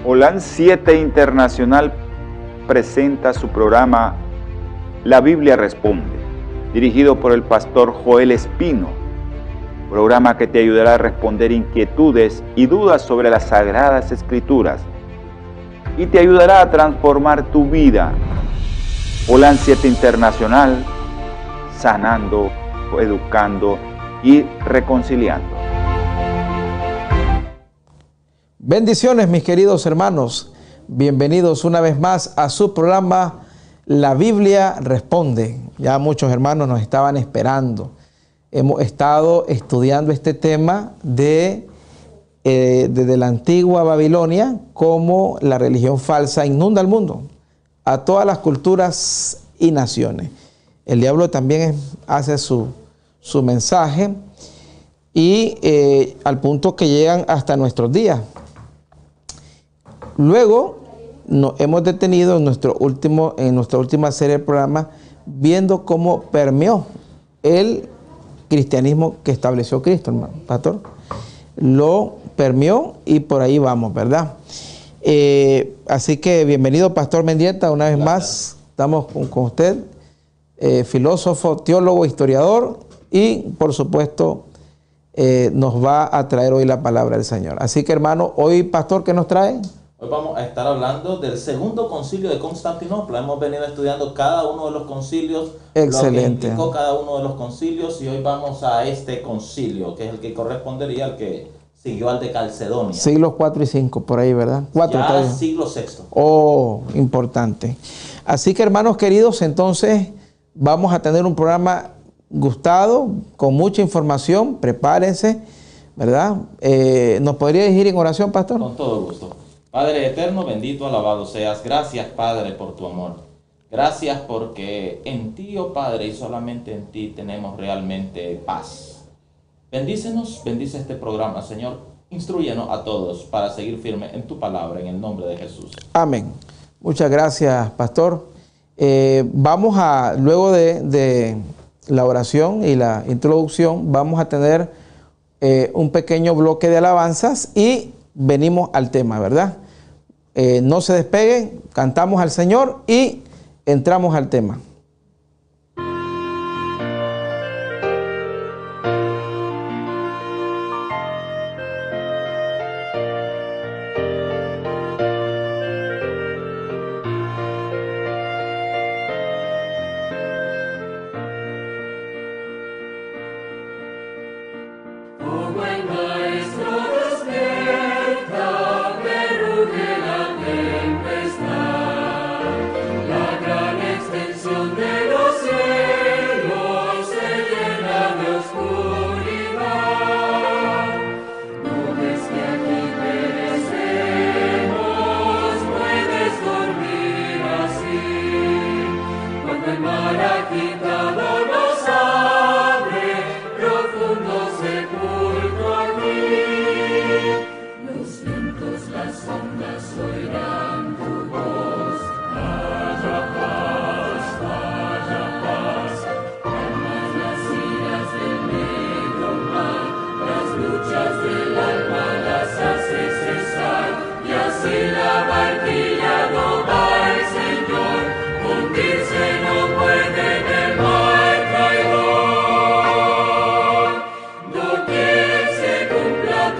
Holan 7 Internacional presenta su programa La Biblia Responde, dirigido por el pastor Joel Espino, programa que te ayudará a responder inquietudes y dudas sobre las Sagradas Escrituras y te ayudará a transformar tu vida. Holan 7 Internacional, sanando, educando y reconciliando. Bendiciones, mis queridos hermanos. Bienvenidos una vez más a su programa La Biblia Responde. Ya muchos hermanos nos estaban esperando. Hemos estado estudiando este tema desde la antigua Babilonia, cómo la religión falsa inunda el mundo, a todas las culturas y naciones. El diablo también hace su mensaje y al punto que llegan hasta nuestros días. Luego nos hemos detenido en nuestra última serie de programas viendo cómo permeó el cristianismo que estableció Cristo, hermano, pastor. Lo permeó y por ahí vamos, ¿verdad? Así que bienvenido, pastor Mendieta, una vez más. Estamos con usted, filósofo, teólogo, historiador y, por supuesto, nos va a traer hoy la palabra del Señor. Así que, hermano, hoy, pastor, ¿qué nos trae? Hoy vamos a estar hablando del segundo concilio de Constantinopla. Hemos venido estudiando cada uno de los concilios, excelente, lo que implicó cada uno de los concilios, y hoy vamos a este concilio, que es el que correspondería al que siguió al de Calcedonia. Siglos 4 y 5, por ahí, ¿verdad? 4, ya siglo VI. Oh, importante. Así que, hermanos queridos, entonces vamos a tener un programa gustado, con mucha información. Prepárense, ¿verdad? ¿Nos podría dirigir en oración, pastor? Con todo gusto. Padre eterno, bendito, alabado seas. Gracias, Padre, por tu amor. Gracias porque en ti, oh Padre, y solamente en ti tenemos realmente paz. Bendícenos, bendice este programa, Señor. Instrúyenos a todos para seguir firme en tu palabra, en el nombre de Jesús. Amén. Muchas gracias, pastor. Vamos a, luego de la oración y la introducción, vamos a tener un pequeño bloque de alabanzas y venimos al tema, ¿verdad? No se despeguen, cantamos al Señor y entramos al tema.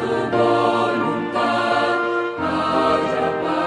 Tu voluntad, haya paz.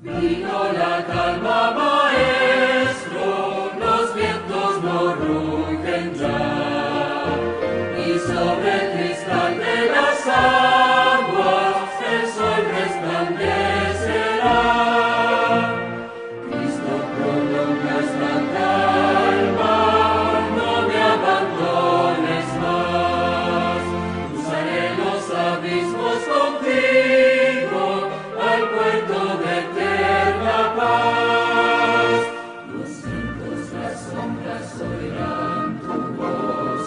Vino la calma, maestro, los vientos no rugen ya, y sobre el cristal de las aguas el sol resplandecerá. Cristo, prolongas la calma, no me abandones más. Cruzaré los abismos contigo al puerto de eterna paz. Los vientos, las sombras oirán tu voz.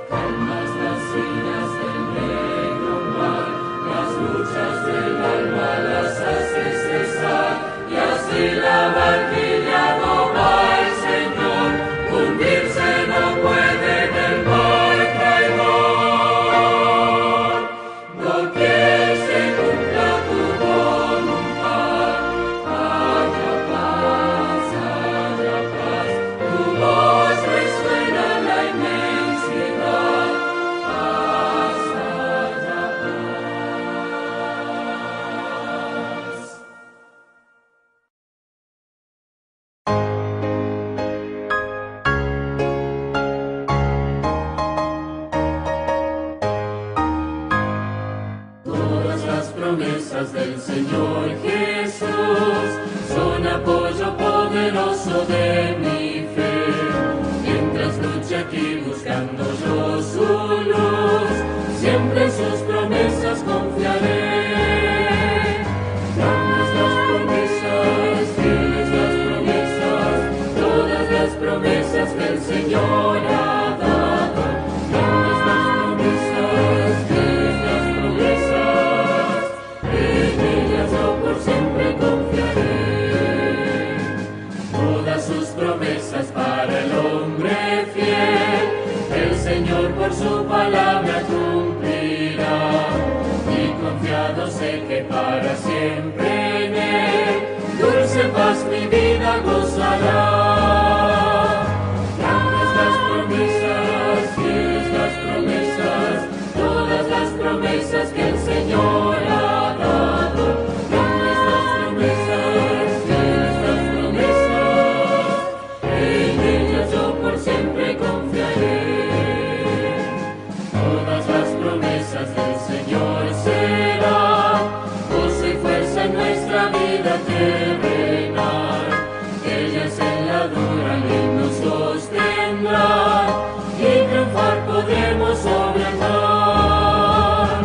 Calmas las sillas del negro mar, las luchas del alma las haces cesar, y así la barquilla no va al Señor, hundirse no puede en el mar traidor. Doquier se cumpla tu voluntad, haya paz, tu voz resuena en la inmensidad, paz, haya paz. Todas las promesas del Señor Jesús son apoyo poderoso de mi fe. Mientras luche aquí buscando yo su luz, siempre en sus promesas confiaré. Grandes las promesas, fieles las promesas, todas las promesas que el Señor ha dado. Grandes las promesas, fieles las promesas, en ellas yo por siempre confiaré. Todas sus promesas para el hombre fiel, el Señor por su palabra cumplirá. Y confiado sé que para siempre en Él, dulce paz mi vida gozará. Grandes las promesas, fieles las promesas, todas las promesas que el Señor ha dado. Grandes las promesas, fieles las promesas, en ellas yo por siempre confiaré. Todas las promesas del Señor serán gozo y fuerza en nuestra vida terrenal. Ellas en la dura ley nos sostendrán y triunfar podremos sobre el mar.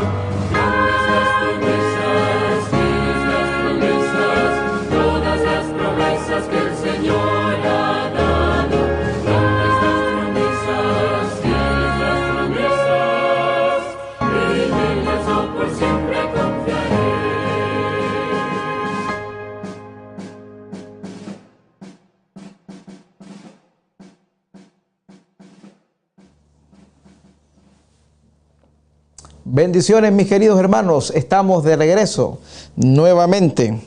Grandes las promesas, fieles las promesas, todas las promesas que el Señor ha dado. Grandes las promesas, fieles las promesas, en ellas yo por siempre confiaré. Bendiciones, mis queridos hermanos. Estamos de regreso nuevamente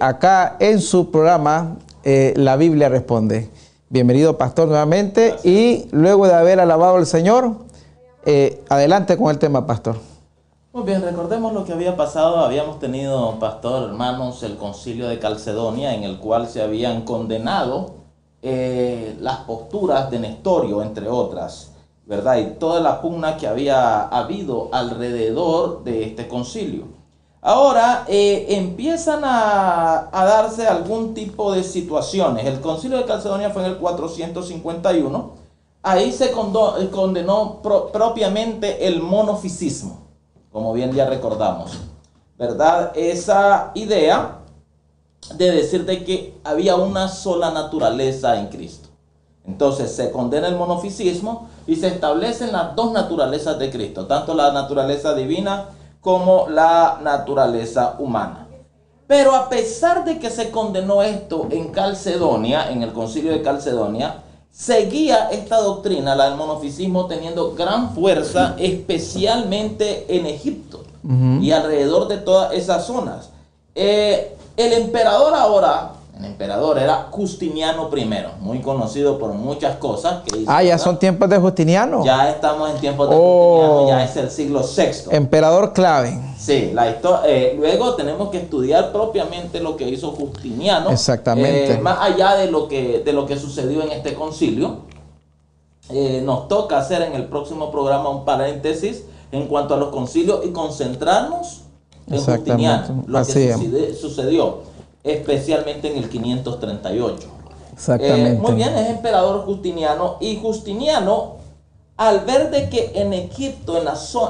acá en su programa La Biblia Responde. Bienvenido, pastor, nuevamente. Gracias. Y luego de haber alabado al Señor, adelante con el tema, pastor. Muy bien, recordemos lo que había pasado. Habíamos tenido, pastor, hermanos, el concilio de Calcedonia, en el cual se habían condenado las posturas de Nestorio, entre otras, ¿verdad? Y toda la pugna que había habido alrededor de este concilio. Ahora empiezan a darse algún tipo de situaciones. El concilio de Calcedonia fue en el 451. Ahí se condenó propiamente el monofisismo, como bien ya recordamos, ¿verdad? Esa idea de decir de que había una sola naturaleza en Cristo. Entonces se condena el monofisismo y se establecen las dos naturalezas de Cristo, tanto la naturaleza divina como la naturaleza humana. Pero a pesar de que se condenó esto en Calcedonia, en el concilio de Calcedonia, seguía esta doctrina, la del monofisismo, teniendo gran fuerza, especialmente en Egipto y alrededor de todas esas zonas. El emperador ahora, en El emperador era Justiniano I, muy conocido por muchas cosas que hizo. Ya ¿verdad? son tiempos de Justiniano. Ya estamos en tiempos de Justiniano, ya es el siglo VI. Emperador clave. Sí, luego tenemos que estudiar propiamente lo que hizo Justiniano. Exactamente. Más allá de lo que sucedió en este concilio. Nos toca hacer en el próximo programa un paréntesis en cuanto a los concilios y concentrarnos en Justiniano, lo que sucedió especialmente en el 538. Exactamente. Muy bien, es emperador Justiniano, y Justiniano, al ver de que en Egipto,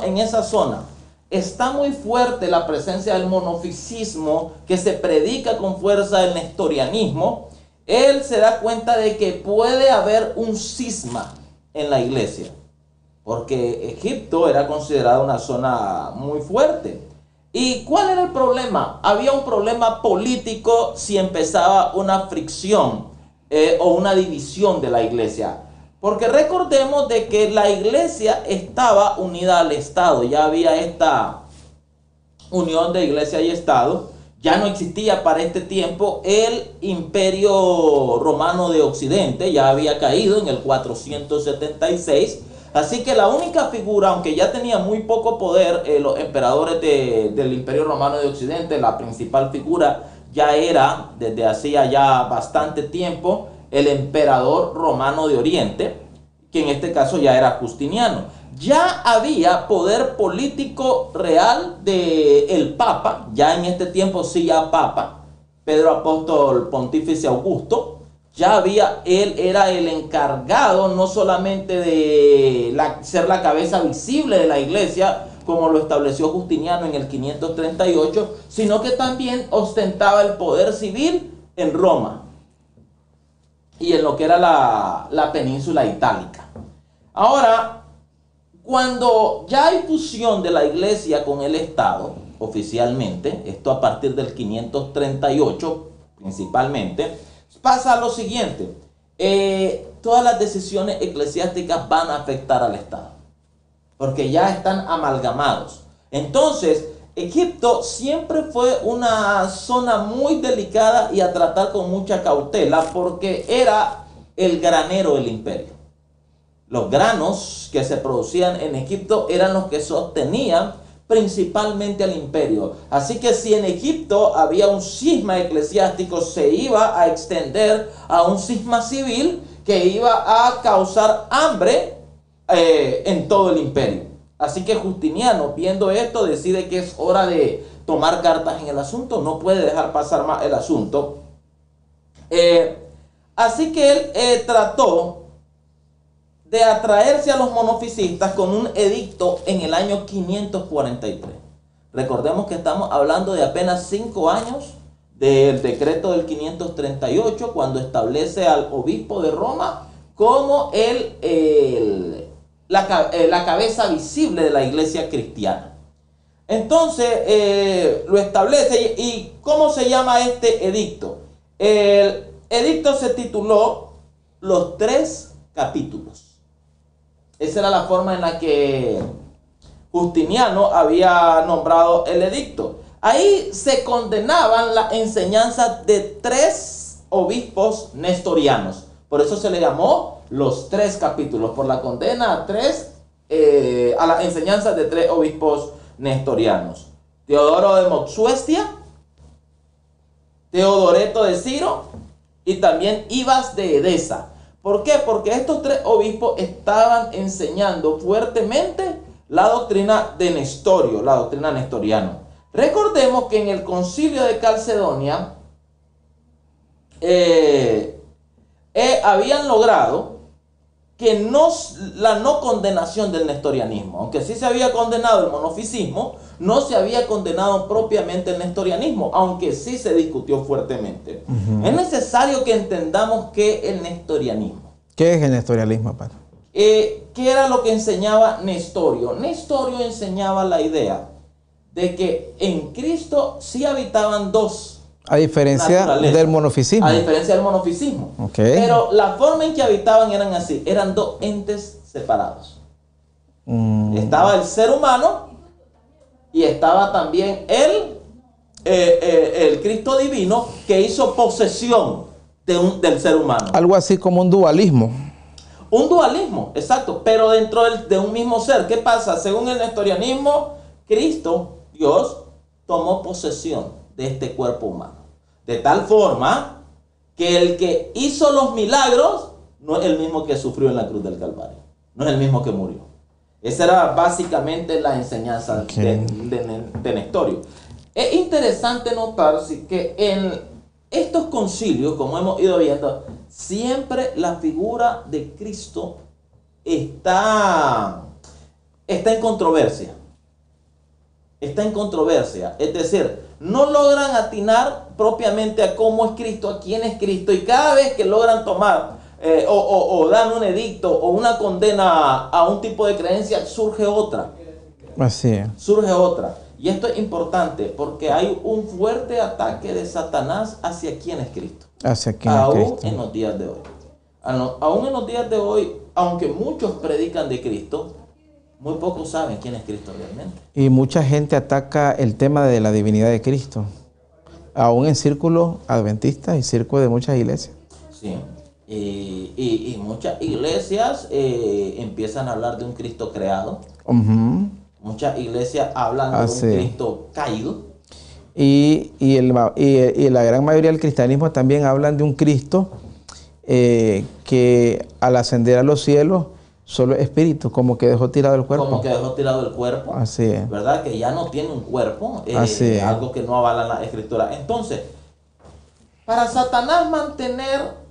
en esa zona, está muy fuerte la presencia del monofisismo, que se predica con fuerza el nestorianismo, él se da cuenta de que puede haber un cisma en la iglesia, porque Egipto era considerada una zona muy fuerte. ¿Y cuál era el problema? Había un problema político si empezaba una fricción o una división de la iglesia. Porque recordemos de que la iglesia estaba unida al Estado. Ya había esta unión de iglesia y Estado. Ya no existía para este tiempo el Imperio Romano de Occidente. Ya había caído en el 476. Así que la única figura, aunque ya tenía muy poco poder los emperadores del Imperio Romano de Occidente, la principal figura ya era, desde hacía ya bastante tiempo, el emperador romano de Oriente, que en este caso ya era Justiniano. Ya había poder político real del Papa, ya en este tiempo sí ya Papa, Pedro Apóstol Pontífice Augusto. Ya él era el encargado no solamente de ser la cabeza visible de la iglesia, como lo estableció Justiniano en el 538, sino que también ostentaba el poder civil en Roma y en lo que era la península itálica. Ahora, cuando ya hay fusión de la iglesia con el Estado, oficialmente, esto a partir del 538 principalmente, pasa lo siguiente: todas las decisiones eclesiásticas van a afectar al Estado, porque ya están amalgamados. Entonces, Egipto siempre fue una zona muy delicada y a tratar con mucha cautela, porque era el granero del imperio. Los granos que se producían en Egipto eran los que sostenían principalmente al imperio. Así que si en Egipto había un cisma eclesiástico, se iba a extender a un cisma civil que iba a causar hambre en todo el imperio. Así que Justiniano, viendo esto, decide que es hora de tomar cartas en el asunto, no puede dejar pasar más el asunto. Así que él trató de atraerse a los monofisistas con un edicto en el año 543. Recordemos que estamos hablando de apenas 5 años del decreto del 538, cuando establece al obispo de Roma como la cabeza visible de la iglesia cristiana. Entonces lo establece. ¿Y cómo se llama este edicto? El edicto se tituló Los 3 capítulos. Esa era la forma en la que Justiniano había nombrado el edicto. Ahí se condenaban las enseñanzas de 3 obispos nestorianos. Por eso se le llamó los 3 capítulos, por la condena a las enseñanzas de 3 obispos nestorianos: Teodoro de Moxuestia, Teodoreto de Ciro y también Ibas de Edesa. ¿Por qué? Porque estos 3 obispos estaban enseñando fuertemente la doctrina de Nestorio, la doctrina nestoriana. Recordemos que en el concilio de Calcedonia habían logrado que la no condenación del nestorianismo. Aunque sí se había condenado el monofisismo, no se había condenado propiamente el nestorianismo, aunque sí se discutió fuertemente. Es necesario que entendamos qué es el nestorianismo. ¿Qué es el nestorianismo, padre? ¿Qué era lo que enseñaba Nestorio? Nestorio enseñaba la idea de que en Cristo sí habitaban 2. A diferencia del monofisismo. A diferencia del monofisismo. Okay. Pero la forma en que habitaban eran así. Eran 2 entes separados. Estaba el ser humano y estaba también el el Cristo divino que hizo posesión del ser humano. Algo así como un dualismo. Un dualismo, exacto, pero dentro de un mismo ser. ¿Qué pasa? Según el nestorianismo, Cristo, Dios, tomó posesión de este cuerpo humano. De tal forma que el que hizo los milagros no es el mismo que sufrió en la cruz del Calvario. No es el mismo que murió. Esa era básicamente la enseñanza de Nestorio. Es interesante notar que en estos concilios, como hemos ido viendo, siempre la figura de Cristo está en controversia. Está en controversia. Es decir, no logran atinar propiamente a cómo es Cristo, a quién es Cristo. Y cada vez que logran tomar o dan un edicto o una condena a un tipo de creencia, surge otra. Así es. Surge otra. Y esto es importante porque hay un fuerte ataque de Satanás hacia quién es Cristo. Hacia quién es Cristo. Aún en los días de hoy. Aún en los días de hoy, aunque muchos predican de Cristo, muy pocos saben quién es Cristo realmente. Y mucha gente ataca el tema de la divinidad de Cristo, aún en círculos adventistas y círculos de muchas iglesias. Sí. Y muchas iglesias empiezan a hablar de un Cristo creado. Muchas iglesias hablan de un Cristo caído. Y la gran mayoría del cristianismo también hablan de un Cristo que al ascender a los cielos solo es espíritu, como que dejó tirado el cuerpo. Como que dejó tirado el cuerpo. Así es. ¿Verdad? Que ya no tiene un cuerpo. Así es. Algo que no avala la escritura. Entonces, para Satanás mantener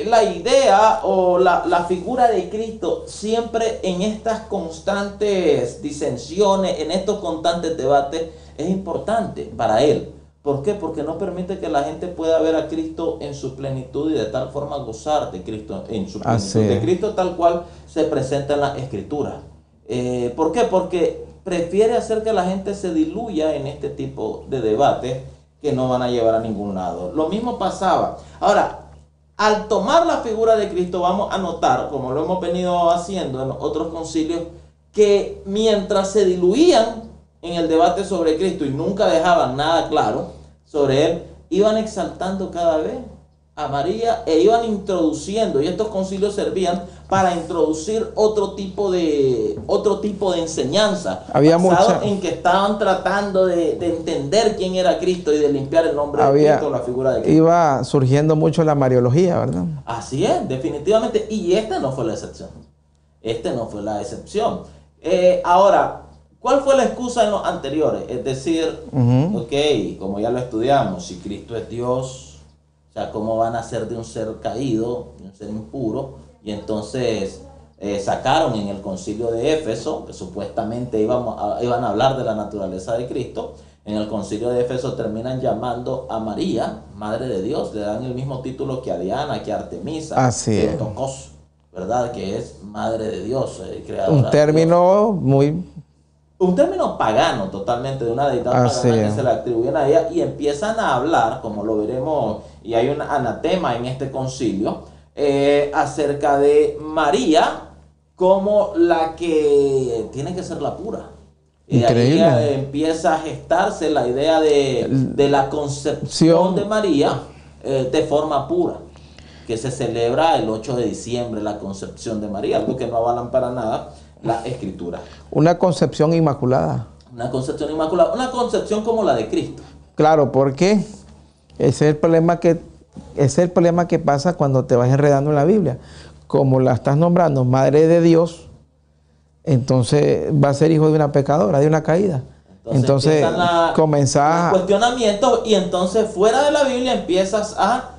la idea o la figura de Cristo siempre en estas constantes disensiones, en estos constantes debates, es importante para él. ¿Por qué? Porque no permite que la gente pueda ver a Cristo en su plenitud y de tal forma gozar de Cristo en su plenitud. De Cristo tal cual se presenta en la Escritura. ¿Por qué? Porque prefiere hacer que la gente se diluya en este tipo de debates que no van a llevar a ningún lado. Lo mismo pasaba. Ahora, al tomar la figura de Cristo vamos a notar, como lo hemos venido haciendo en otros concilios, que mientras se diluían en el debate sobre Cristo y nunca dejaban nada claro sobre él, iban exaltando cada vez a María e iban introduciendo, y estos concilios servían para introducir otro tipo de enseñanza. Había basado en que estaban tratando de entender quién era Cristo y de limpiar el nombre de Cristo, la figura de Cristo. Iba surgiendo mucho la mariología, ¿verdad? Así es, definitivamente. Y esta no fue la excepción. Ahora, ¿cuál fue la excusa en los anteriores? Es decir, ok, como ya lo estudiamos, si Cristo es Dios, o sea, ¿cómo van a ser de un ser caído, de un ser impuro? Y entonces sacaron en el concilio de Éfeso, que supuestamente iban a hablar de la naturaleza de Cristo. En el concilio de Éfeso terminan llamando a María, Madre de Dios, le dan el mismo título que a Diana, que a Artemisa, que a Tocos, ¿verdad? Que es Madre de Dios, creadora. Un término un término pagano totalmente, de una deidad pagana que se le atribuyen a ella, y empiezan a hablar, como lo veremos, y hay un anatema en este concilio, acerca de María como la que tiene que ser la pura. Increíble. Y ahí empieza a gestarse la idea de la concepción de María de forma pura, que se celebra el 8 de diciembre, la concepción de María, algo que no avalan para nada la Escritura. Una concepción inmaculada. Una concepción inmaculada, una concepción como la de Cristo. Claro, porque ese es el problema que pasa cuando te vas enredando en la Biblia. Como la estás nombrando Madre de Dios, entonces va a ser hijo de una pecadora, de una caída. Entonces comenzás los cuestionamientos, y entonces fuera de la Biblia empiezas a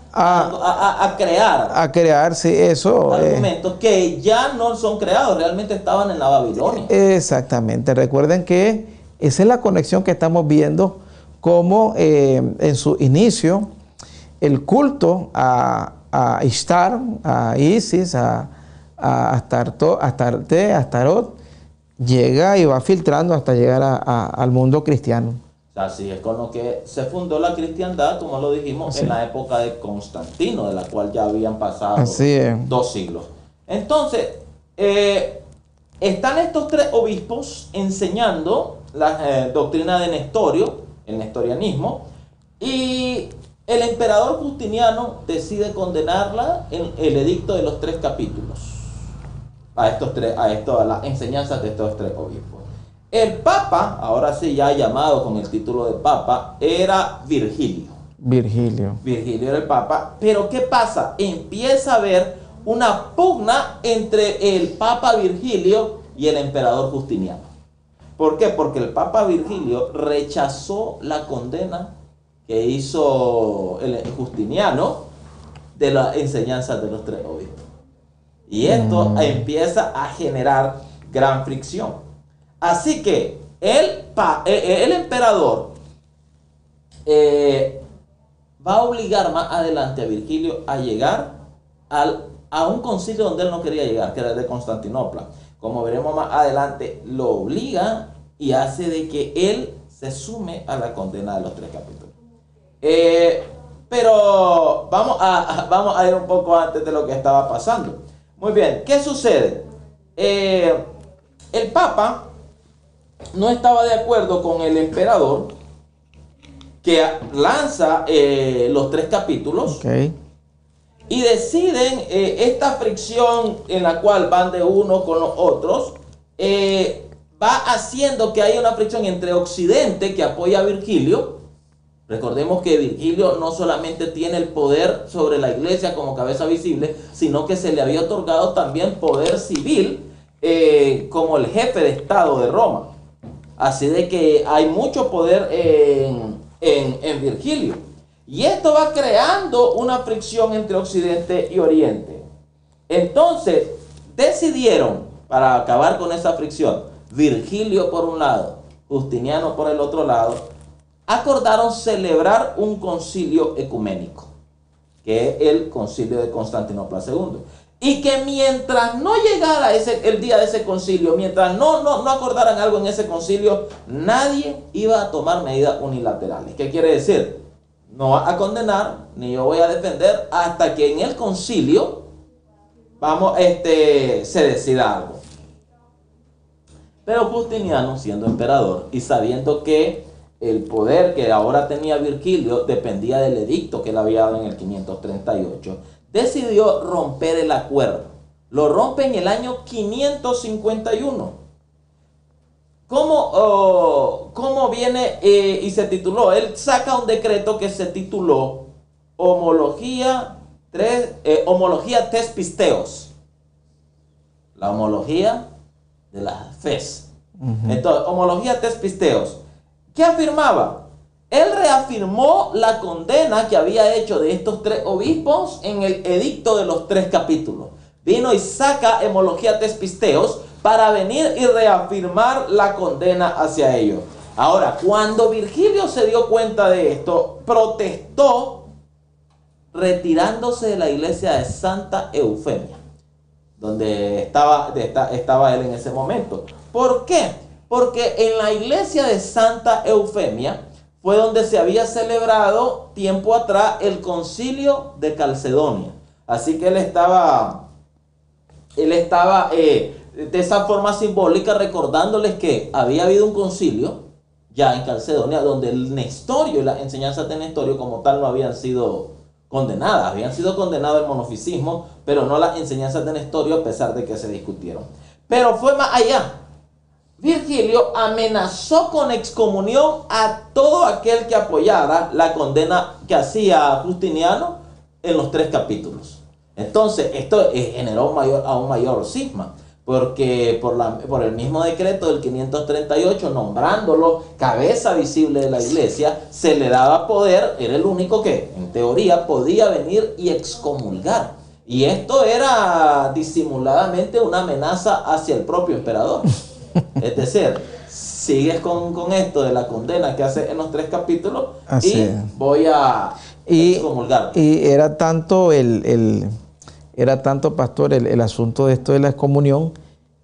crear sí, eso. Argumentos que ya no son creados, realmente estaban en la Babilonia. Exactamente. Recuerden que esa es la conexión que estamos viendo, como en su inicio el culto a Ishtar, a Isis, a Astarte, a Astarot, llega y va filtrando hasta llegar al mundo cristiano. Así es con lo que se fundó la cristiandad, como lo dijimos, en la época de Constantino, de la cual ya habían pasado 2 siglos. Entonces, están estos 3 obispos enseñando la doctrina de Nestorio, el nestorianismo, y el emperador Justiniano decide condenarla en el edicto de los 3 capítulos, a las enseñanzas de estos 3 obispos. El papa, ahora sí ya llamado con el título de papa, era Virgilio. Virgilio era el papa, pero ¿qué pasa? Empieza a haber una pugna entre el papa Virgilio y el emperador Justiniano. ¿Por qué? Porque el papa Virgilio rechazó la condena que hizo el Justiniano de las enseñanzas de los 3 obispos. Y esto empieza a generar gran fricción. Así que el emperador va a obligar más adelante a Virgilio a llegar a un concilio donde él no quería llegar, que era el de Constantinopla. Como veremos más adelante, lo obliga y hace de que él se sume a la condena de los 3 capítulos. Pero vamos a ir un poco antes de lo que estaba pasando. Muy bien, ¿qué sucede? El Papa no estaba de acuerdo con el emperador, que lanza los 3 capítulos. Okay. Y deciden esta fricción en la cual van de uno con los otros, va haciendo que haya una fricción entre Occidente, que apoya a Virgilio. Recordemos que Virgilio no solamente tiene el poder sobre la iglesia como cabeza visible, sino que se le había otorgado también poder civil como el jefe de Estado de Roma. Así de que hay mucho poder en Virgilio. Y esto va creando una fricción entre Occidente y Oriente. Entonces, decidieron, para acabar con esa fricción, Virgilio por un lado, Justiniano por el otro lado, acordaron celebrar un concilio ecuménico, que es el concilio de Constantinopla II. Y que mientras no llegara el día de ese concilio, mientras no acordaran algo en ese concilio, nadie iba a tomar medidas unilaterales. ¿Qué quiere decir? No va a condenar, ni yo voy a defender, hasta que en el concilio se decida algo. Pero Justiniano, siendo emperador y sabiendo que el poder que ahora tenía Virgilio dependía del edicto que él había dado en el 538, decidió romper el acuerdo. Lo rompe en el año 551. ¿Cómo viene y se tituló? Él saca un decreto que se tituló Homología Tes Pisteos. La homología de las fes. Entonces, Homología Tes Pisteos. ¿Qué afirmaba? Él reafirmó la condena que había hecho de estos 3 obispos en el edicto de los 3 capítulos. Vino y saca Homología Tes Pisteos para venir y reafirmar la condena hacia ellos. Ahora, cuando Virgilio se dio cuenta de esto, protestó retirándose de la iglesia de Santa Eufemia, donde estaba él en ese momento. ¿Por qué? Porque en la iglesia de Santa Eufemia fue donde se había celebrado tiempo atrás el concilio de Calcedonia. Así que él estaba de esa forma simbólica recordándoles que había habido un concilio ya en Calcedonia donde el Nestorio y las enseñanzas de Nestorio como tal no habían sido condenadas. Habían sido condenados el monofisismo, pero no las enseñanzas de Nestorio, a pesar de que se discutieron. Pero fue más allá. Virgilio amenazó con excomunión a todo aquel que apoyara la condena que hacía Justiniano en los 3 capítulos. Entonces, esto generó aún mayor cisma, porque por el mismo decreto del 538, nombrándolo cabeza visible de la iglesia, se le daba poder, era el único que, en teoría, podía venir y excomulgar. Y esto era disimuladamente una amenaza hacia el propio emperador. Es decir, sigues con esto de la condena que hace en los 3 capítulos. Así y es. Voy a excomulgar. Y era tanto pastor, el asunto de esto de la excomunión,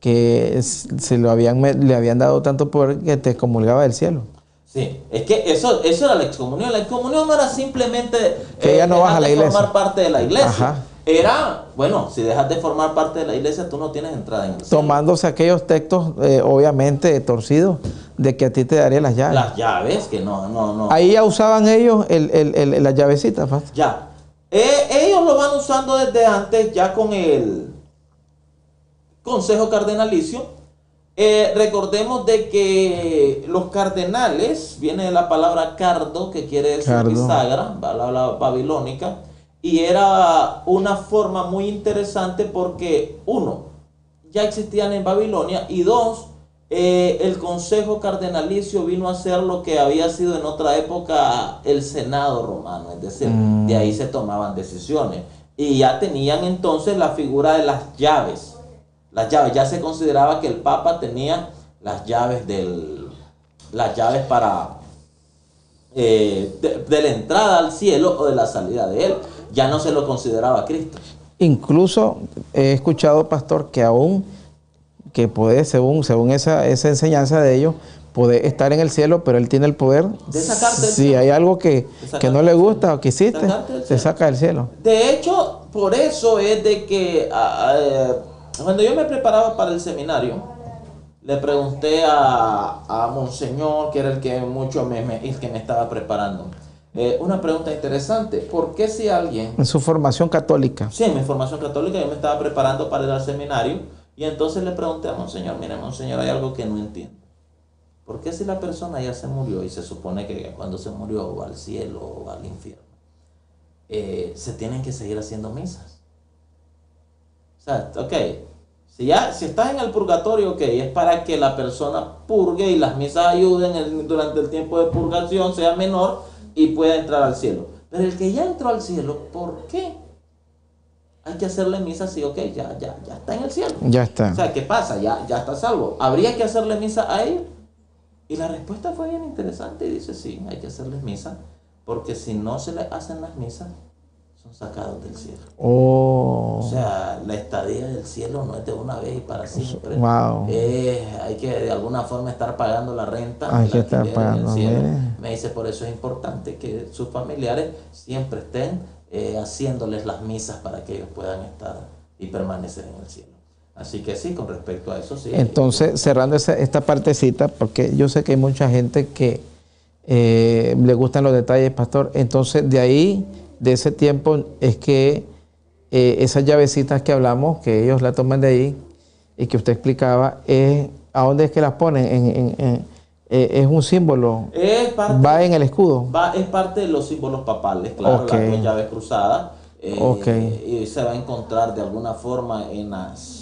que le habían dado tanto poder que te excomulgaba del cielo. Sí, es que eso era la excomunión. La excomunión no era simplemente que ella no baja a la iglesia, formar parte de la iglesia. Ajá. Era, bueno, si dejas de formar parte de la iglesia, tú no tienes entrada en el cielo. Tomándose aquellos textos, obviamente, torcidos, de que a ti te daré las llaves. Las llaves, que no. Ahí ya usaban ellos las llavecitas, pastor. Ya. Ellos lo van usando desde antes, ya con el Consejo Cardenalicio. Recordemos de que los cardenales, viene de la palabra cardo, que quiere decir bisagra, la babilónica, y era una forma muy interesante porque, uno, ya existían en Babilonia, y dos, el Consejo Cardenalicio vino a ser lo que había sido en otra época el Senado romano, es decir, de ahí se tomaban decisiones, y ya tenían entonces la figura de las llaves. Las llaves, ya se consideraba que el Papa tenía las llaves para de la entrada al cielo o de la salida de él. Ya no se lo consideraba Cristo. Incluso he escuchado, pastor, que aún que puede, según esa enseñanza de ellos, puede estar en el cielo, pero él tiene el poder de sacarte del si cielo. Hay algo que no le gusta o que hiciste, te saca del cielo. De hecho, por eso es de que cuando yo me preparaba para el seminario, le pregunté a Monseñor, que era el que me estaba preparando, una pregunta interesante. ¿Por qué si alguien... En su formación católica. Sí, en mi formación católica yo me estaba preparando para ir al seminario, y entonces le pregunté a Monseñor, mire Monseñor, hay algo que no entiendo. ¿Por qué si la persona ya se murió y se supone que cuando se murió va al cielo o va al infierno, se tienen que seguir haciendo misas? O sea, ok, si estás en el purgatorio, ok, es para que la persona purgue y las misas ayuden durante el tiempo de purgación, sea menor y pueda entrar al cielo. Pero el que ya entró al cielo, ¿por qué hay que hacerle misa? Sí, ok, ya está en el cielo. Ya está. O sea, ¿qué pasa? Ya está salvo. ¿Habría que hacerle misa a él? Y la respuesta fue bien interesante y dice, sí, hay que hacerles misa, porque si no se les hacen las misas, son sacados del cielo. O sea, la estadía del cielo no es de una vez y para siempre. Wow. Hay que de alguna forma estar pagando la renta. Hay que estar pagando. Me dice, por eso es importante que sus familiares siempre estén haciéndoles las misas para que ellos puedan estar y permanecer en el cielo. Así que sí, con respecto a eso sí. Entonces, cerrando esta partecita, porque yo sé que hay mucha gente que le gustan los detalles, pastor. Entonces, de ahí, de ese tiempo, es que esas llavecitas que hablamos, que ellos la toman de ahí y que usted explicaba, ¿a dónde es que las ponen? Es un símbolo. Va en el escudo. Es parte de los símbolos papales, claro, las dos llaves cruzadas. Y se va a encontrar de alguna forma en las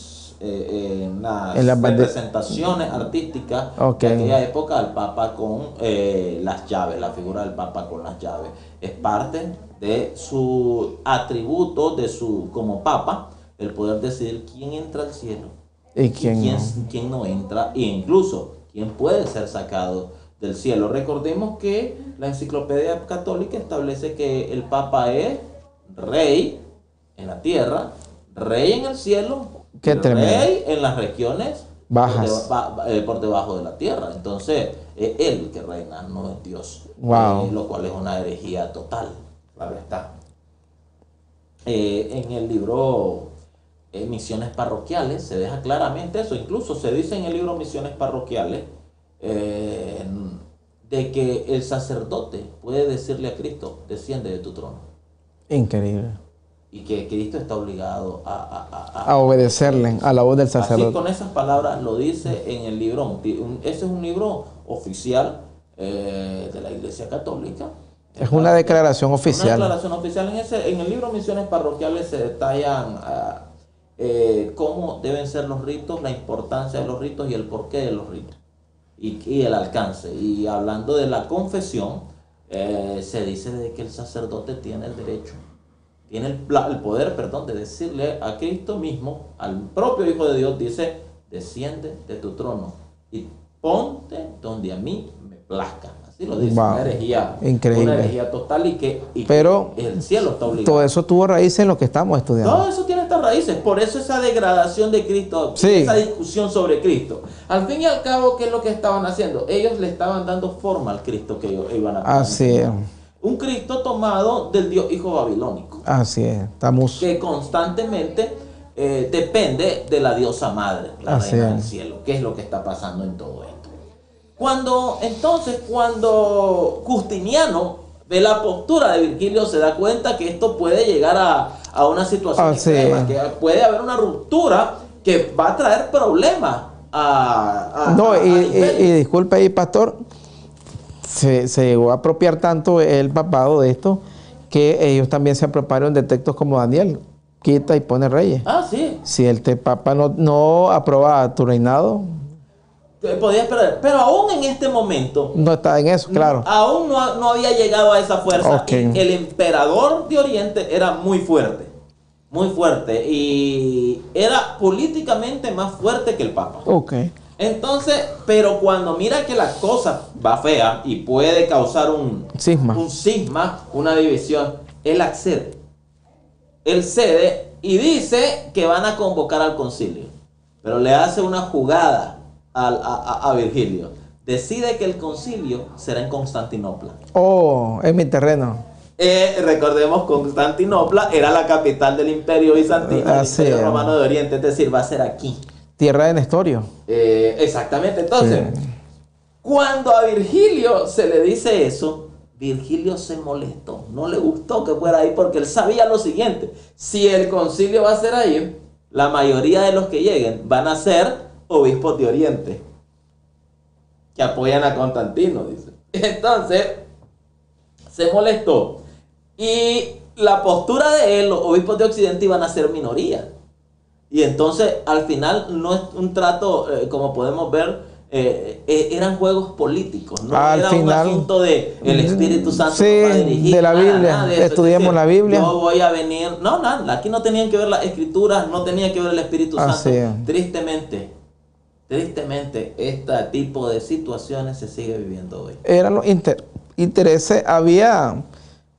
representaciones artísticas de aquella época, el Papa con las llaves, la figura del Papa con las llaves. Es parte de su atributo, como Papa, el poder decidir quién entra al cielo y quién no entra, e incluso quién puede ser sacado del cielo. Recordemos que la enciclopedia católica establece que el Papa es rey en la tierra, rey en el cielo, rey en las regiones bajas, por debajo de la tierra. Entonces es él el que reina, no es Dios. Lo cual es una herejía total, claro está. En el libro Misiones Parroquiales se deja claramente eso. Incluso se dice en el libro Misiones Parroquiales de que el sacerdote puede decirle a Cristo, desciende de tu trono. Increíble. Y que Cristo está obligado a obedecerle a la voz del sacerdote. Así, con esas palabras lo dice en el libro. Ese es un libro oficial de la Iglesia Católica. Es una declaración oficial. Una declaración oficial. En el libro Misiones Parroquiales se detallan cómo deben ser los ritos, la importancia de los ritos y el porqué de los ritos. Y el alcance. Y hablando de la confesión, se dice de que el sacerdote tiene el derecho, tiene el poder, de decirle a Cristo mismo, al propio Hijo de Dios, dice, desciende de tu trono y ponte donde a mí me plazca. Así lo dice. Una herejía. Increíble. Una herejía total pero que el cielo está obligado. Todo eso tuvo raíces en lo que estamos estudiando. Todo eso tiene estas raíces. Por eso esa degradación de Cristo, esa discusión sobre Cristo. Al fin y al cabo, ¿qué es lo que estaban haciendo? Ellos le estaban dando forma al Cristo que ellos iban a Así es. un Cristo tomado del Dios Hijo babilónico, Así es, estamos. que constantemente depende de la diosa madre, la Así reina es. del cielo, que es lo que está pasando en todo esto. Cuando Justiniano ve la postura de Virgilio, se da cuenta que esto puede llegar a una situación Así extrema, es. que puede haber una ruptura que va a traer problemas No, al imperio. y disculpe ahí, pastor, se llegó a apropiar tanto el papado de esto que ellos también se apropiaron de textos como Daniel, quita y pone reyes. Ah, sí. Si el papa no aprobaba tu reinado, Podía esperar. Pero aún en este momento, no está en eso, claro. aún no había llegado a esa fuerza. Ok. Y el emperador de Oriente era muy fuerte. Muy fuerte. Y era políticamente más fuerte que el Papa. Ok. Entonces, pero cuando mira que la cosa va fea y puede causar un cisma, una división, él accede. Él cede y dice que van a convocar al concilio. Pero le hace una jugada a Virgilio. Decide que el concilio será en Constantinopla. Oh, es mi terreno. Recordemos, Constantinopla era la capital del Imperio Bizantino, del Así Imperio es. Romano de Oriente, es decir, va a ser aquí. Tierra de Nestorio. Exactamente. Entonces, cuando a Virgilio se le dice eso, Virgilio se molestó. No le gustó que fuera ahí porque él sabía lo siguiente: si el concilio va a ser ahí, la mayoría de los que lleguen van a ser obispos de Oriente que apoyan a Constantino, dice. Entonces, se molestó. Y la postura de él, los obispos de Occidente iban a ser minoría. Y entonces, al final, no es un trato, como podemos ver, eran juegos políticos. No Al era final, un asunto de el Espíritu Santo sí, nos va a dirigir, de la Biblia. nada de eso. Estudiemos Es decir, la Biblia. Yo voy a venir. No, nada. Aquí no tenían que ver las escrituras, no tenía que ver el Espíritu Santo. Así es. Tristemente, este tipo de situaciones se sigue viviendo hoy. Eran los intereses,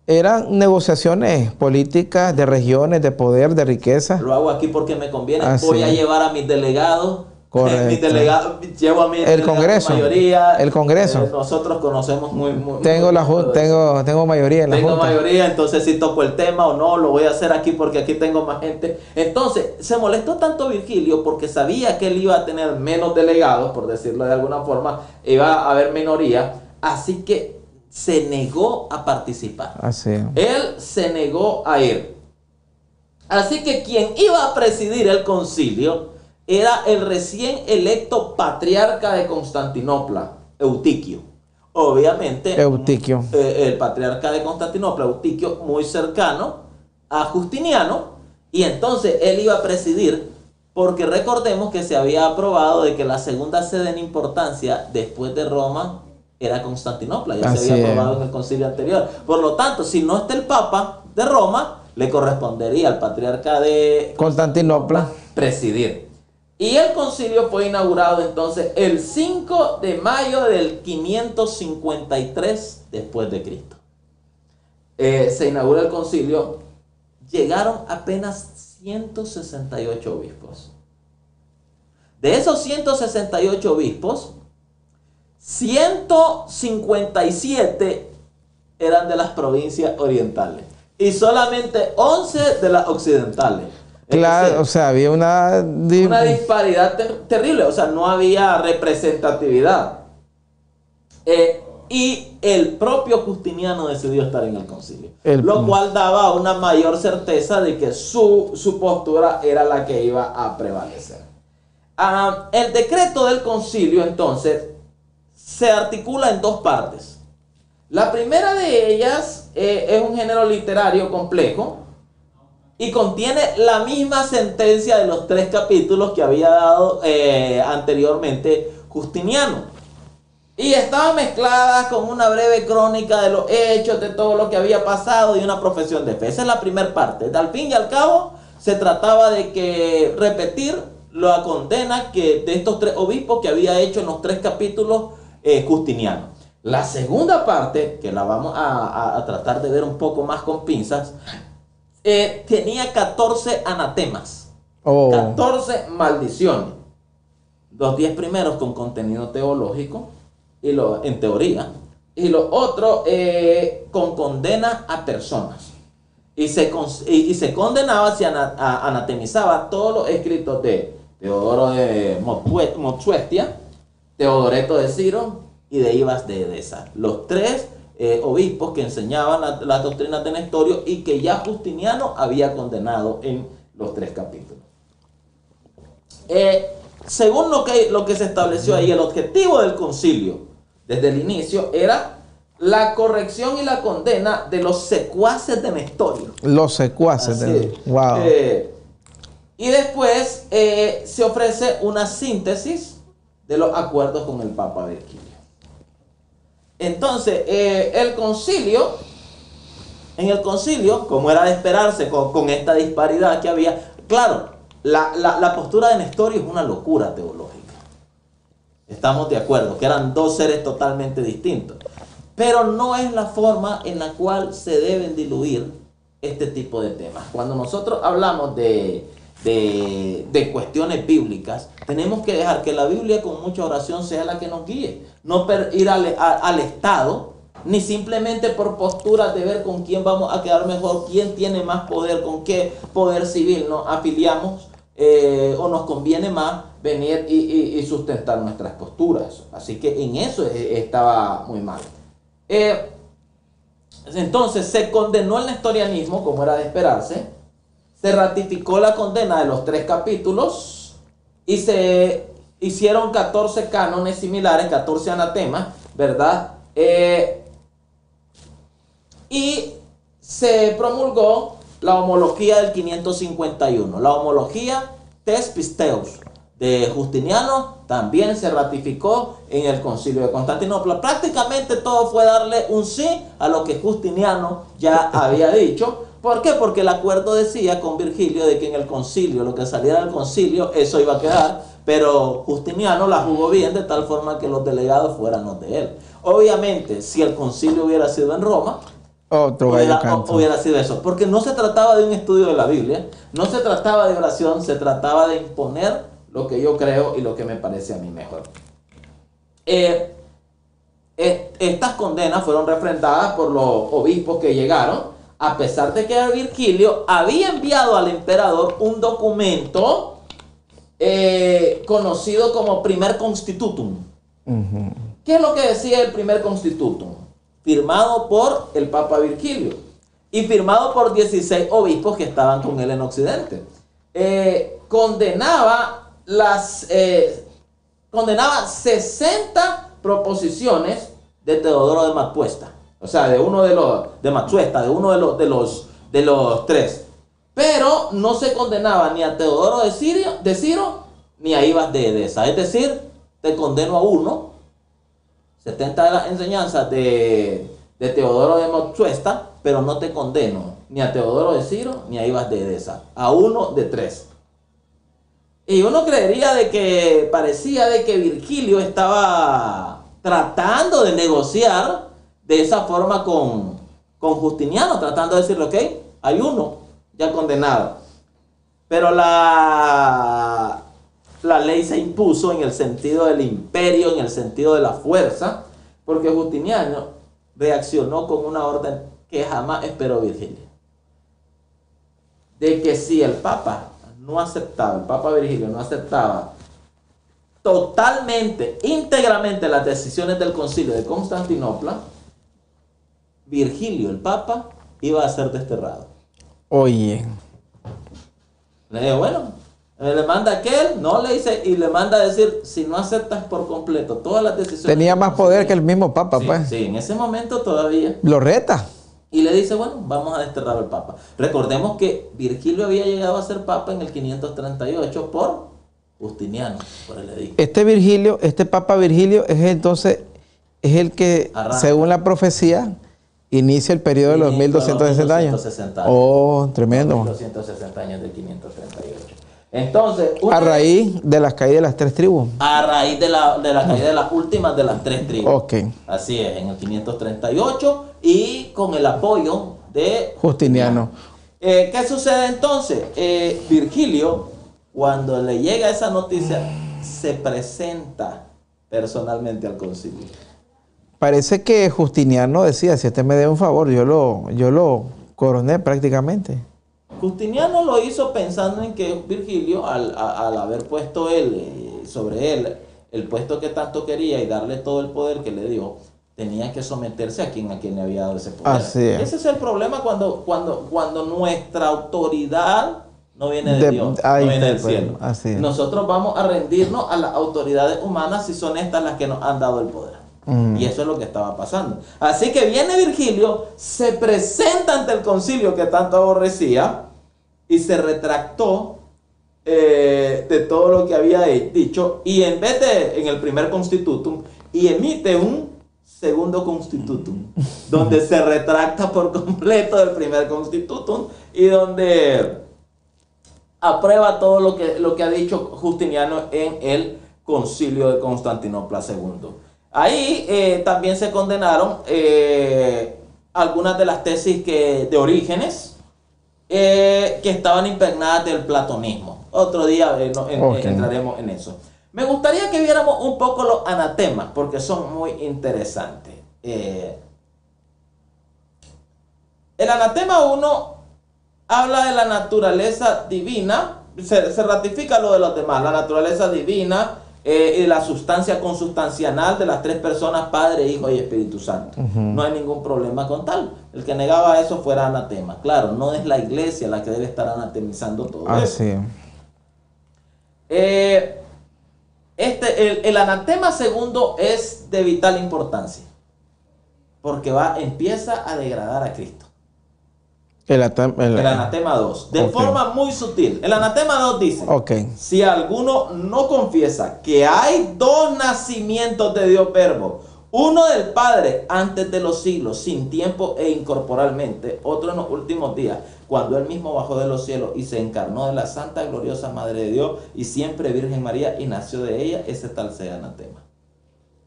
eran negociaciones políticas de regiones, de poder, de riqueza. Lo hago aquí porque me conviene. Así Voy a es. llevar a mis delegados. Correcto. Mis delegados, llevo a mis El delegados Congreso. mayoría. El Congreso. Nosotros conocemos muy Tengo muy tengo mayoría en la Tengo Junta. mayoría, entonces si toco el tema o no, lo voy a hacer aquí porque aquí tengo más gente. Entonces, se molestó tanto Virgilio porque sabía que él iba a tener menos delegados, por decirlo de alguna forma, iba a haber minoría, así que se negó a participar. Así es. Él se negó a ir. Así que quien iba a presidir el concilio era el recién electo patriarca de Constantinopla, Eutiquio. Obviamente, Eutiquio. el patriarca de Constantinopla, Eutiquio, muy cercano a Justiniano, y entonces él iba a presidir, porque recordemos que se había aprobado de que la segunda sede en importancia después de Roma era Constantinopla, ya Así se había es. aprobado en el concilio anterior. Por lo tanto, si no está el Papa de Roma, le correspondería al patriarca de Constantinopla. presidir. Y el concilio fue inaugurado entonces el 5 de mayo del 553 después de Cristo. Se inaugura el concilio. Llegaron apenas 168 obispos. De esos 168 obispos, 157 eran de las provincias orientales y solamente 11 de las occidentales. Claro, o sea, había una disparidad terrible, o sea, no había representatividad. Y el propio Justiniano decidió estar en el concilio, lo cual daba una mayor certeza de que su postura era la que iba a prevalecer. El decreto del concilio, entonces, se articula en dos partes. La primera de ellas es un género literario complejo y contiene la misma sentencia de los 3 capítulos que había dado anteriormente Justiniano. Y estaba mezclada con una breve crónica de los hechos, de todo lo que había pasado y una profesión de fe. Esa es la primera parte. Al fin y al cabo, se trataba de que repetir la condena que de estos 3 obispos que había hecho en los 3 capítulos Justiniano. La segunda parte, que la vamos a tratar de ver un poco más con pinzas, tenía 14 anatemas, 14 maldiciones. Los 10 primeros con contenido teológico, en teoría. y lo otro con condena a personas. Y se condenaba, se anatemizaba todos los escritos de Teodoro de Motsuestia, Teodoreto de Ciro y de Ibas de Edesa. Los tres obispos que enseñaban las doctrinas de Nestorio y que ya Justiniano había condenado en los 3 capítulos. Según lo que se estableció ahí, el objetivo del concilio desde el inicio era la corrección y la condena de los secuaces de Nestorio. Los secuaces de... Wow. Y después se ofrece una síntesis de los acuerdos con el Papa Virgilio. Entonces, en el concilio, como era de esperarse, con esta disparidad que había, claro, la postura de Nestorio es una locura teológica. Estamos de acuerdo, que eran 2 seres totalmente distintos. Pero no es la forma en la cual se deben diluir este tipo de temas. Cuando nosotros hablamos de cuestiones bíblicas, tenemos que dejar que la Biblia con mucha oración sea la que nos guíe. No ir al Estado, ni simplemente por posturas de ver con quién vamos a quedar mejor, quién tiene más poder, con qué poder civil nos afiliamos, o nos conviene más venir y sustentar nuestras posturas. Así que en eso estaba muy mal. Entonces se condenó el nestorianismo, como era de esperarse, se ratificó la condena de los 3 capítulos y se hicieron 14 cánones similares, 14 anatemas, ¿verdad? Y se promulgó la homología del 551, la homología Tes Pisteus de Justiniano también se ratificó en el concilio de Constantinopla. Prácticamente todo fue darle un sí a lo que Justiniano ya había dicho. ¿Por qué? Porque el acuerdo decía con Virgilio de que en el concilio, lo que saliera del concilio, eso iba a quedar, pero Justiniano la jugó bien de tal forma que los delegados fueran los de él. Obviamente, si el concilio hubiera sido en Roma, hubiera sido eso, porque no se trataba de un estudio de la Biblia, no se trataba de oración, se trataba de imponer lo que yo creo y lo que me parece a mí mejor. Estas condenas fueron refrendadas por los obispos que llegaron, a pesar de que Virgilio había enviado al emperador un documento conocido como Primer Constitutum. ¿Qué es lo que decía el Primer Constitutum? Firmado por el Papa Virgilio y firmado por 16 obispos que estaban con él en Occidente. Condenaba 60 proposiciones de Teodoro de Matuesta, o sea, de uno de los 3. Pero no se condenaba ni a Teodoro de Ciro ni a Ibas de Edesa. Es decir, te condeno a uno, 70 de las enseñanzas de Teodoro de Motsuesta, pero no te condeno ni a Teodoro de Ciro ni a Ibas de Edesa, a uno de 3. Y uno creería parecía de que Virgilio estaba tratando de negociar de esa forma con Justiniano, tratando de decirle, ok, hay uno ya condenado. Pero la ley se impuso en el sentido del imperio, en el sentido de la fuerza, porque Justiniano reaccionó con una orden que jamás esperó Virgilio. De que si el Papa Virgilio no aceptaba totalmente, íntegramente las decisiones del concilio de Constantinopla, Virgilio, el Papa, iba a ser desterrado. Oye. Le digo, bueno, le manda aquel, no le dice, y le manda a decir, si no aceptas por completo todas las decisiones. Tenía más poder que el mismo Papa, sí, pues. Sí, en ese momento todavía. Lo reta. Y le dice, bueno, vamos a desterrar al Papa. Recordemos que Virgilio había llegado a ser Papa en el 538 por Justiniano, por el edicto. Este Papa Virgilio es el que, según la profecía, inicia el periodo de los 1260 años. Oh, tremendo. 1260 años del 538. Entonces, a raíz de las caídas de las 3 tribus. A raíz de la caída de las últimas de las 3 tribus. Ok. Así es, en el 538 y con el apoyo de Justiniano. ¿Qué sucede entonces? Virgilio, cuando le llega esa noticia, se presenta personalmente al concilio. parece que Justiniano decía, si este me debe un favor, yo lo coroné prácticamente. Justiniano lo hizo pensando en que Virgilio, al haber puesto él sobre él el puesto que tanto quería y darle todo el poder que le dio, tenía que someterse a quien le había dado ese poder. Así es. Ese es el problema cuando nuestra autoridad no viene de Dios, no viene del cielo. Así es. Nosotros vamos a rendirnos a las autoridades humanas si son estas las que nos han dado el poder. Y eso es lo que estaba pasando. Así que viene Virgilio, se presenta ante el concilio que tanto aborrecía y se retractó de todo lo que había dicho, y en vez de en el primer constitutum, y emite un segundo constitutum, donde se retracta por completo del primer constitutum y donde aprueba todo lo que ha dicho Justiniano en el concilio de Constantinopla II. Ahí también se condenaron algunas de las tesis de Orígenes que estaban impregnadas del platonismo. Otro día entraremos en eso. Me gustaría que viéramos un poco los anatemas, porque son muy interesantes. El anatema 1 habla de la naturaleza divina, se ratifica lo de los demás, la naturaleza divina y la sustancia consustancial de las tres personas, Padre, Hijo y Espíritu Santo. No hay ningún problema con tal. El que negaba eso fuera anatema. Claro, no es la iglesia la que debe estar anatemizando todo eso. El anatema segundo es de vital importancia, porque empieza a degradar a Cristo. El anatema 2, de forma muy sutil. El anatema 2 dice, si alguno no confiesa que hay dos nacimientos de Dios Verbo, uno del Padre antes de los siglos, sin tiempo e incorporalmente, otro en los últimos días, cuando él mismo bajó de los cielos y se encarnó de la santa gloriosa Madre de Dios y siempre Virgen María y nació de ella, ese tal sea anatema.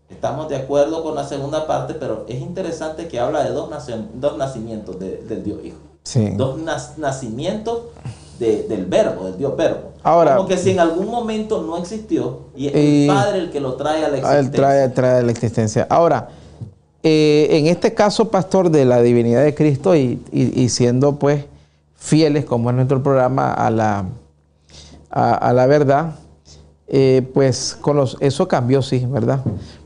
Estamos de acuerdo con la segunda parte, pero es interesante que habla de dos nacimientos del Dios Hijo. Sí. Dos nacimientos del Verbo, del Dios Verbo. Ahora, como que si en algún momento no existió y es el Padre el que lo trae a la existencia. Él trae a la existencia. Ahora, en este caso, pastor, de la divinidad de Cristo y siendo pues fieles, como es nuestro programa, a la verdad, pues eso cambió, sí, ¿verdad?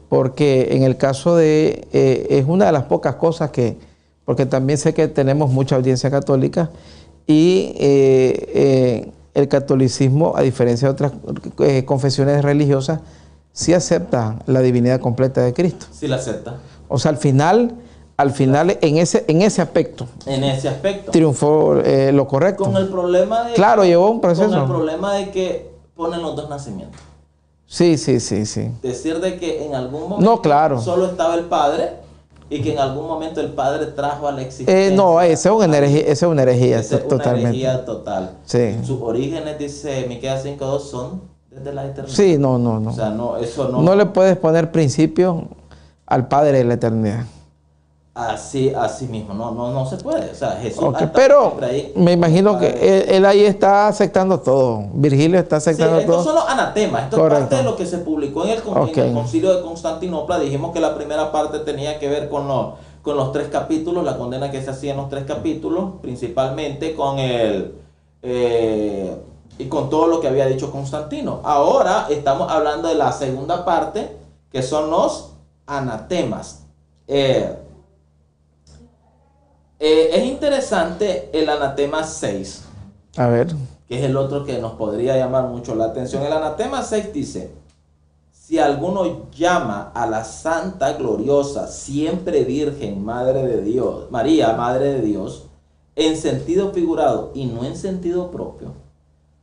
Porque en el caso es una de las pocas cosas porque también sé que tenemos mucha audiencia católica y el catolicismo, a diferencia de otras confesiones religiosas, sí acepta la divinidad completa de Cristo. Sí la acepta. O sea, al final en ese aspecto. En ese aspecto. Triunfó lo correcto. Con el problema de... Claro, llevó un proceso. Con el problema de que ponen los dos nacimientos. Sí. Decir de que en algún momento solo estaba el Padre y que en algún momento el Padre trajo a la existencia. Esa es una herejía. Totalmente. Una herejía total. Sí. Sus orígenes, dice Miqueas 5:2, son desde la eternidad. Sí, no. O sea, eso no. No le puedes poner principio al Padre de la eternidad. Así mismo, no se puede. O sea, Jesús. Pero me imagino que él ahí está aceptando todo. Virgilio está aceptando todo. Estos son los anatemas. Esto es parte de lo que se publicó en el concilio de Constantinopla. Dijimos que la primera parte tenía que ver con los 3 capítulos, la condena que se hacía en los 3 capítulos, principalmente con y con todo lo que había dicho Constantino. Ahora estamos hablando de la segunda parte, que son los anatemas. Es interesante el anatema 6. A ver. Que es el otro que nos podría llamar mucho la atención. El anatema 6 dice: si alguno llama a la santa, gloriosa, siempre Virgen, Madre de Dios, María, Madre de Dios, en sentido figurado y no en sentido propio,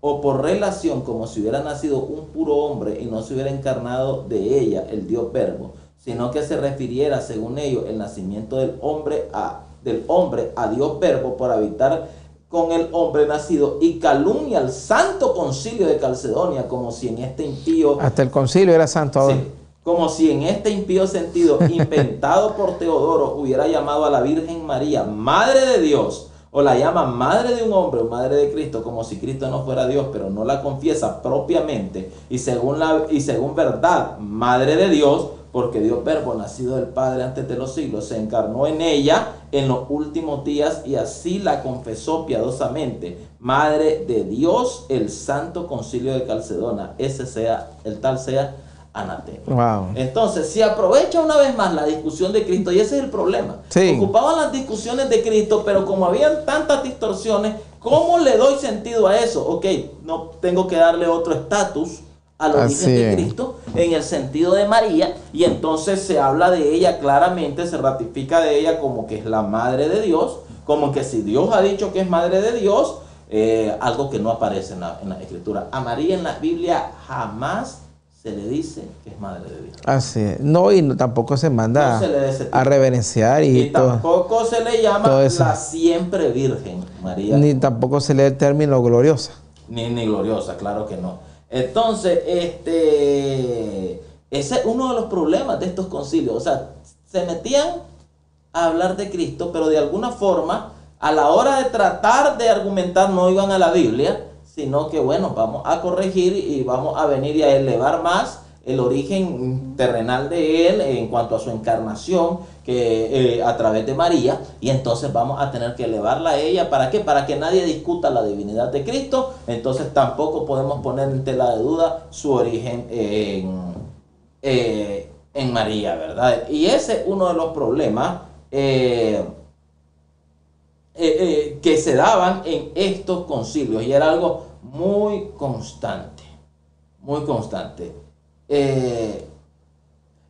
o por relación como si hubiera nacido un puro hombre y no se hubiera encarnado de ella el Dios Verbo, sino que se refiriera, según ellos, el nacimiento del hombre a Dios Verbo por habitar con el hombre nacido, y calumnia al santo concilio de Calcedonia, como si en este impío... Hasta el concilio era santo ahora. Sí, como si en este impío sentido, inventado por Teodoro, hubiera llamado a la Virgen María Madre de Dios, o la llama Madre de un hombre o Madre de Cristo, como si Cristo no fuera Dios, pero no la confiesa propiamente, y según verdad, Madre de Dios, porque Dios Verbo, nacido del Padre antes de los siglos, se encarnó en ella en los últimos días y así la confesó piadosamente, Madre de Dios, el Santo Concilio de Calcedona, el tal sea anatema. Wow. Entonces, si aprovecha una vez más la discusión de Cristo, y ese es el problema, Sí. ocupaban las discusiones de Cristo, pero como habían tantas distorsiones, ¿cómo le doy sentido a eso? Ok, no tengo que darle otro estatus al origen Así de es. Cristo en el sentido de María, y entonces se habla de ella claramente, se ratifica de ella como que es la madre de Dios, como que si Dios ha dicho que es madre de Dios, algo que no aparece en la Escritura. A María en la Biblia jamás se le dice que es madre de Dios. Así es. No, y tampoco se manda No se le dé ese a título. reverenciar Y todo. tampoco se le llama todo eso. la siempre virgen María. Ni tampoco se lee el término gloriosa. Ni gloriosa, claro que no. Entonces, ese es uno de los problemas de estos concilios. O sea, se metían a hablar de Cristo, pero de alguna forma, a la hora de tratar de argumentar, no iban a la Biblia, sino que, bueno, vamos a corregir y vamos a venir y a elevar más el origen terrenal de él en cuanto a su encarnación que a través de María, y entonces vamos a tener que elevarla a ella. ¿Para qué? Para que nadie discuta la divinidad de Cristo. Entonces tampoco podemos poner en tela de duda su origen en María, ¿verdad? Y ese es uno de los problemas que se daban en estos concilios, y era algo muy constante, muy constante.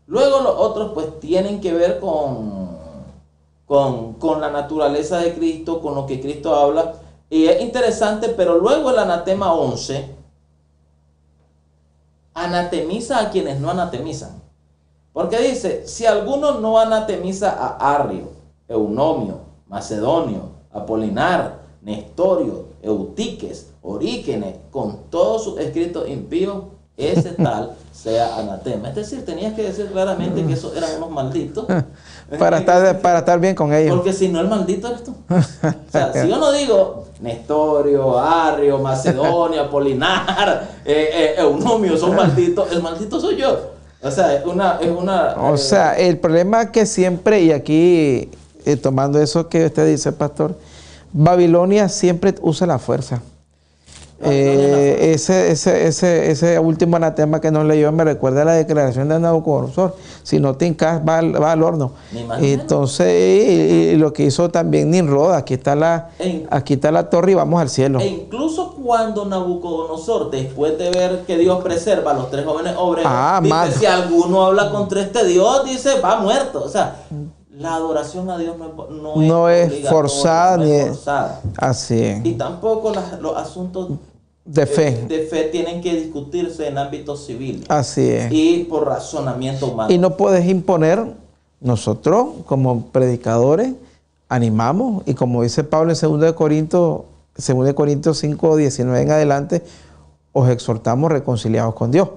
Luego los otros pues tienen que ver con la naturaleza de Cristo, con lo que Cristo habla, y es interesante, pero luego el anatema 11 anatemiza a quienes no anatemizan, porque dice: si alguno no anatemiza a Arrio, Eunomio, Macedonio, Apolinar, Nestorio, Eutiques, Orígenes, con todos sus escritos impíos, ese tal sea anatema. Es decir, tenías que decir claramente que esos eran unos malditos. Para estar bien con ellos. Porque si no, el maldito eres tú. O sea, si yo no digo Nestorio, Arrio, Macedonio, Apolinar, Eunomio son malditos, el maldito soy yo. O sea, O sea, el problema que siempre, y aquí tomando eso que usted dice, pastor, Babilonia siempre usa la fuerza. Ese último anatema que nos leyó me recuerda a la declaración de Nabucodonosor: si no te hincas, va al horno. Entonces, y lo que hizo también Nimrod: aquí está la torre y vamos al cielo. E incluso cuando Nabucodonosor, después de ver que Dios preserva a los 3 jóvenes obreros, dice: si alguno habla contra este Dios, dice, va muerto. O sea, la adoración a Dios no es forzada, no es forzada. Así es. Y tampoco los asuntos de fe tienen que discutirse en ámbito civil. Así es. Y por razonamiento humano. Y no puedes imponer. Nosotros, como predicadores, animamos, y como dice Pablo en 2 Corintios 5:19 en adelante, os exhortamos reconciliados con Dios.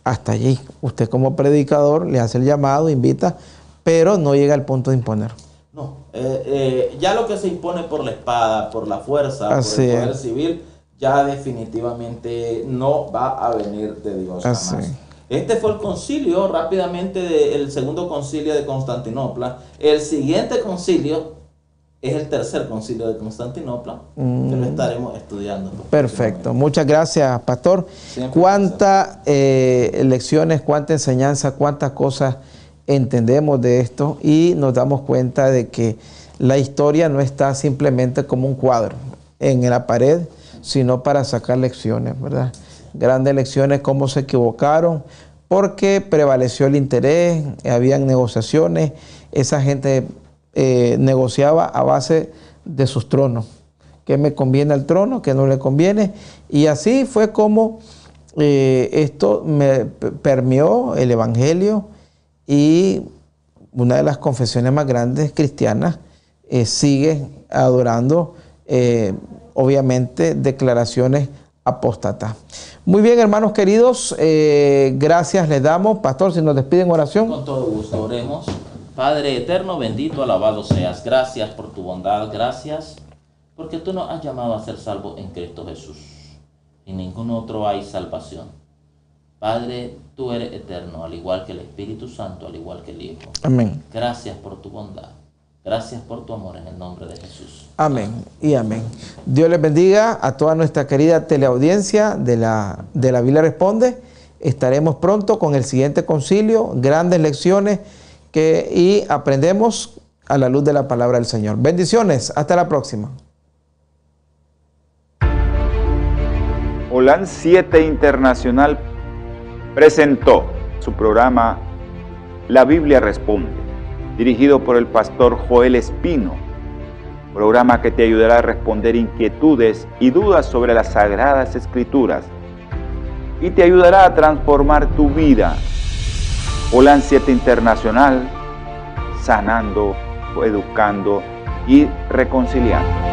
Hasta allí. Usted, como predicador, le hace el llamado, invita, pero no llega al punto de imponer. No, ya lo que se impone por la espada, por la fuerza, por el poder civil, ya definitivamente no va a venir de Dios jamás. Este fue el concilio, rápidamente, el segundo concilio de Constantinopla. El siguiente concilio es el tercer concilio de Constantinopla, que lo estaremos estudiando. Perfecto, muchas gracias, pastor. Siempre. Cuántas lecciones, cuánta enseñanza, cuántas cosas entendemos de esto, y nos damos cuenta de que la historia no está simplemente como un cuadro en la pared, sino para sacar lecciones, ¿verdad? Grandes lecciones, cómo se equivocaron, porque prevaleció el interés, habían negociaciones, esa gente negociaba a base de sus tronos. ¿Qué me conviene al trono? ¿Qué no le conviene? Y así fue como esto me permeó el evangelio, y una de las confesiones más grandes cristianas sigue adorando, obviamente, declaraciones apóstatas. Muy bien, hermanos queridos, gracias les damos. Pastor, si nos despide en oración. Con todo gusto, oremos. Padre eterno, bendito, alabado seas. Gracias por tu bondad, gracias porque tú nos has llamado a ser salvos en Cristo Jesús. En ningún otro hay salvación. Padre, tú eres eterno, al igual que el Espíritu Santo, al igual que el Hijo. Amén. Gracias por tu bondad. Gracias por tu amor en el nombre de Jesús. Amén y amén. Dios les bendiga a toda nuestra querida teleaudiencia de la Biblia Responde. Estaremos pronto con el siguiente concilio, grandes lecciones y aprendemos a la luz de la palabra del Señor. Bendiciones, hasta la próxima. Holan 7 Internacional presentó su programa La Biblia Responde, dirigido por el pastor Joel Espino, programa que te ayudará a responder inquietudes y dudas sobre las Sagradas Escrituras y te ayudará a transformar tu vida. Holan 7 Internacional, sanando, educando y reconciliando.